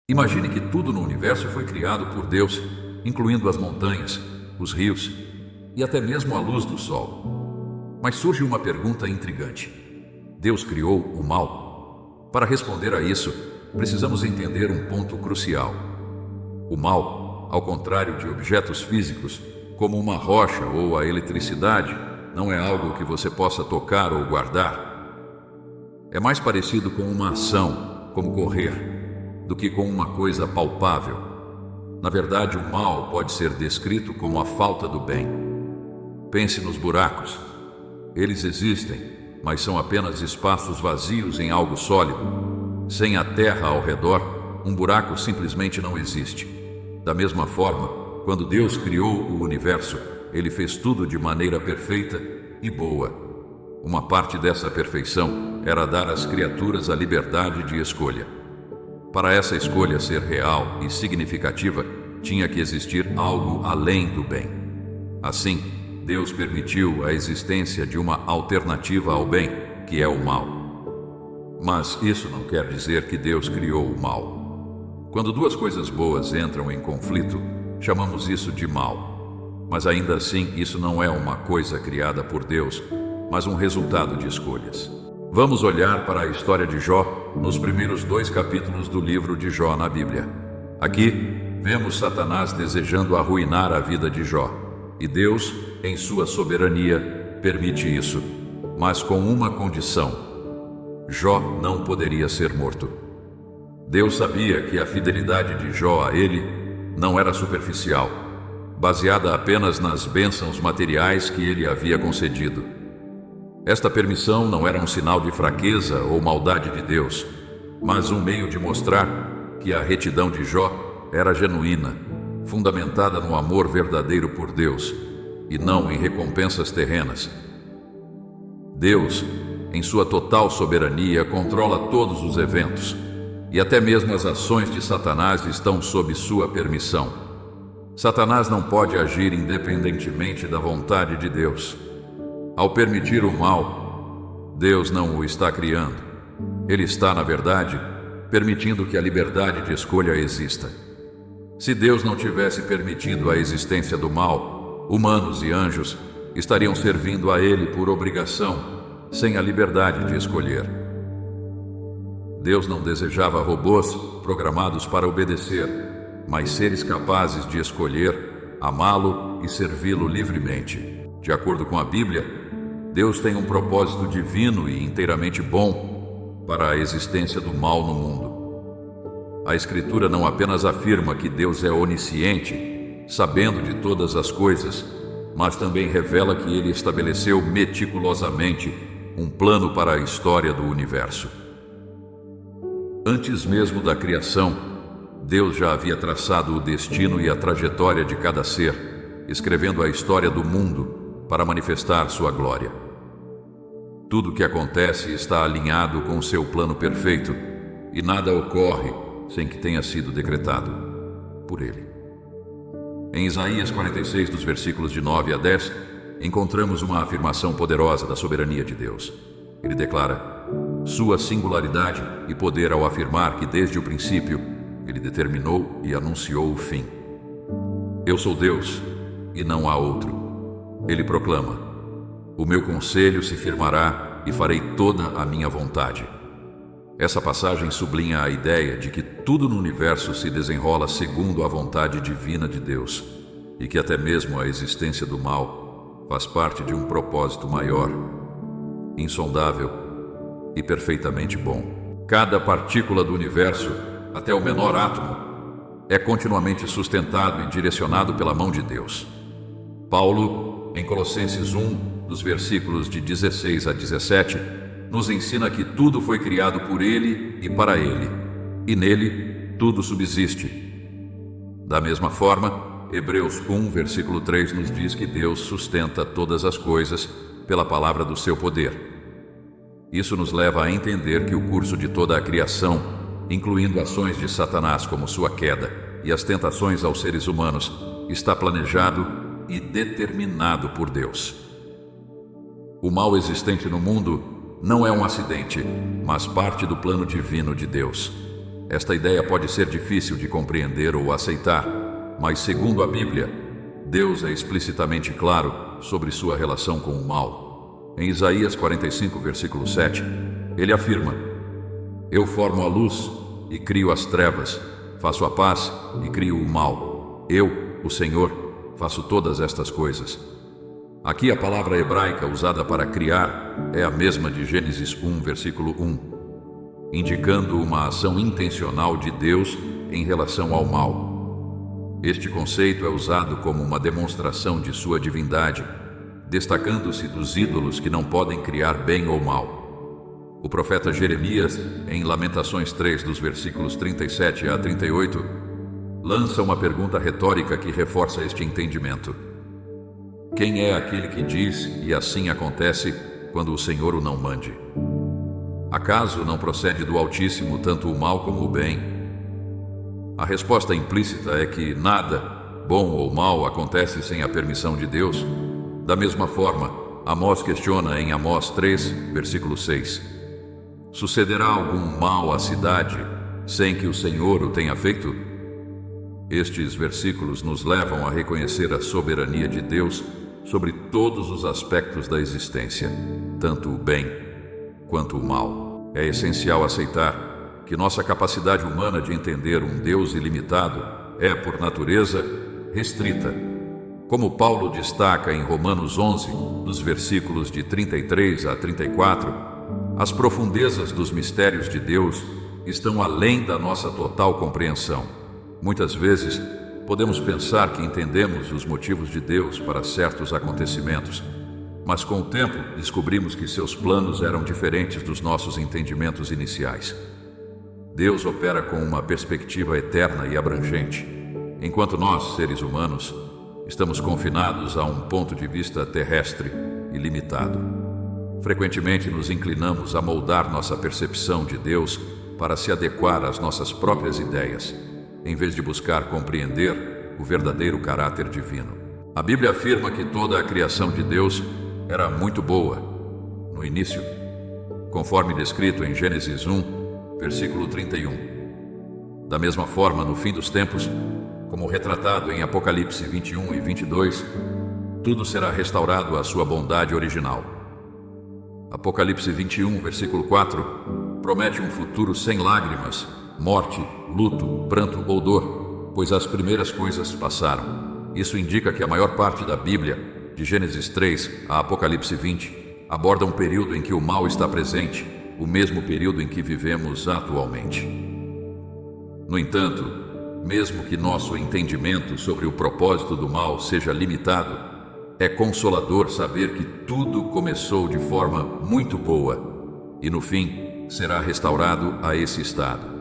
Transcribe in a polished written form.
Imagine que tudo no universo foi criado por Deus, incluindo as montanhas, os rios e até mesmo a luz do sol. Mas surge uma pergunta intrigante: Deus criou o mal? Para responder a isso, precisamos entender um ponto crucial. O mal, ao contrário de objetos físicos, como uma rocha ou a eletricidade, não é algo que você possa tocar ou guardar. É mais parecido com uma ação, como correr, do que com uma coisa palpável. Na verdade, o mal pode ser descrito como a falta do bem. Pense nos buracos. Eles existem, mas são apenas espaços vazios em algo sólido. Sem a terra ao redor, um buraco simplesmente não existe. Da mesma forma, quando Deus criou o universo, Ele fez tudo de maneira perfeita e boa. Uma parte dessa perfeição era dar às criaturas a liberdade de escolha. Para essa escolha ser real e significativa, tinha que existir algo além do bem. Assim, Deus permitiu a existência de uma alternativa ao bem, que é o mal. Mas isso não quer dizer que Deus criou o mal. Quando duas coisas boas entram em conflito, chamamos isso de mal. Mas ainda assim, isso não é uma coisa criada por Deus, mas um resultado de escolhas. Vamos olhar para a história de Jó nos primeiros 2 capítulos do livro de Jó na Bíblia. Aqui, vemos Satanás desejando arruinar a vida de Jó. E Deus, em sua soberania, permite isso, mas com uma condição: Jó não poderia ser morto. Deus sabia que a fidelidade de Jó a ele não era superficial, baseada apenas nas bênçãos materiais que ele havia concedido. Esta permissão não era um sinal de fraqueza ou maldade de Deus, mas um meio de mostrar que a retidão de Jó era genuína, fundamentada no amor verdadeiro por Deus, e não em recompensas terrenas. Deus, em sua total soberania, controla todos os eventos, e até mesmo as ações de Satanás estão sob sua permissão. Satanás não pode agir independentemente da vontade de Deus. Ao permitir o mal, Deus não o está criando. Ele está, na verdade, permitindo que a liberdade de escolha exista. Se Deus não tivesse permitido a existência do mal, humanos e anjos estariam servindo a Ele por obrigação, sem a liberdade de escolher. Deus não desejava robôs programados para obedecer, mas seres capazes de escolher, amá-lo e servi-lo livremente. De acordo com a Bíblia, Deus tem um propósito divino e inteiramente bom para a existência do mal no mundo. A Escritura não apenas afirma que Deus é onisciente, sabendo de todas as coisas, mas também revela que Ele estabeleceu meticulosamente um plano para a história do universo. Antes mesmo da criação, Deus já havia traçado o destino e a trajetória de cada ser, escrevendo a história do mundo para manifestar sua glória. Tudo o que acontece está alinhado com seu plano perfeito, e nada ocorre sem que tenha sido decretado por Ele. Em Isaías 46, dos versículos de 9 a 10, encontramos uma afirmação poderosa da soberania de Deus. Ele declara sua singularidade e poder ao afirmar que desde o princípio Ele determinou e anunciou o fim. Eu sou Deus e não há outro. Ele proclama: o meu conselho se firmará e farei toda a minha vontade. Essa passagem sublinha a ideia de que tudo no universo se desenrola segundo a vontade divina de Deus, e que até mesmo a existência do mal faz parte de um propósito maior, insondável e perfeitamente bom. Cada partícula do universo, até o menor átomo, é continuamente sustentado e direcionado pela mão de Deus. Paulo, em Colossenses 1, dos versículos de 16 a 17, nos ensina que tudo foi criado por Ele e para Ele, e nele tudo subsiste. Da mesma forma, Hebreus 1, versículo 3 nos diz que Deus sustenta todas as coisas pela palavra do seu poder. Isso nos leva a entender que o curso de toda a criação, incluindo ações de Satanás como sua queda e as tentações aos seres humanos, está planejado e determinado por Deus. O mal existente no mundo não é um acidente, mas parte do plano divino de Deus. Esta ideia pode ser difícil de compreender ou aceitar, mas segundo a Bíblia, Deus é explicitamente claro sobre sua relação com o mal. Em Isaías 45, versículo 7, ele afirma: Eu formo a luz e crio as trevas, faço a paz e crio o mal. Eu, o Senhor, faço todas estas coisas. Aqui a palavra hebraica usada para criar é a mesma de Gênesis 1, versículo 1, indicando uma ação intencional de Deus em relação ao mal. Este conceito é usado como uma demonstração de sua divindade, destacando-se dos ídolos que não podem criar bem ou mal. O profeta Jeremias, em Lamentações 3, dos versículos 37 a 38, lança uma pergunta retórica que reforça este entendimento. Quem é aquele que diz, e assim acontece, quando o Senhor o não mande? Acaso não procede do Altíssimo tanto o mal como o bem? A resposta implícita é que nada, bom ou mal, acontece sem a permissão de Deus. Da mesma forma, Amós questiona em Amós 3, versículo 6. Sucederá algum mal à cidade sem que o Senhor o tenha feito? Estes versículos nos levam a reconhecer a soberania de Deus sobre todos os aspectos da existência, tanto o bem quanto o mal. É essencial aceitar que nossa capacidade humana de entender um Deus ilimitado é, por natureza, restrita. Como Paulo destaca em Romanos 11, dos versículos de 33 a 34, as profundezas dos mistérios de Deus estão além da nossa total compreensão. Muitas vezes, podemos pensar que entendemos os motivos de Deus para certos acontecimentos, mas com o tempo descobrimos que seus planos eram diferentes dos nossos entendimentos iniciais. Deus opera com uma perspectiva eterna e abrangente, enquanto nós, seres humanos, estamos confinados a um ponto de vista terrestre e limitado. Frequentemente nos inclinamos a moldar nossa percepção de Deus para se adequar às nossas próprias ideias, em vez de buscar compreender o verdadeiro caráter divino. A Bíblia afirma que toda a criação de Deus era muito boa no início, conforme descrito em Gênesis 1, versículo 31. Da mesma forma, no fim dos tempos, como retratado em Apocalipse 21 e 22, tudo será restaurado à sua bondade original. Apocalipse 21, versículo 4, promete um futuro sem lágrimas, morte, luto, pranto ou dor, pois as primeiras coisas passaram. Isso indica que a maior parte da Bíblia, de Gênesis 3 a Apocalipse 20, aborda um período em que o mal está presente, o mesmo período em que vivemos atualmente. No entanto, mesmo que nosso entendimento sobre o propósito do mal seja limitado, é consolador saber que tudo começou de forma muito boa e, no fim, será restaurado a esse estado.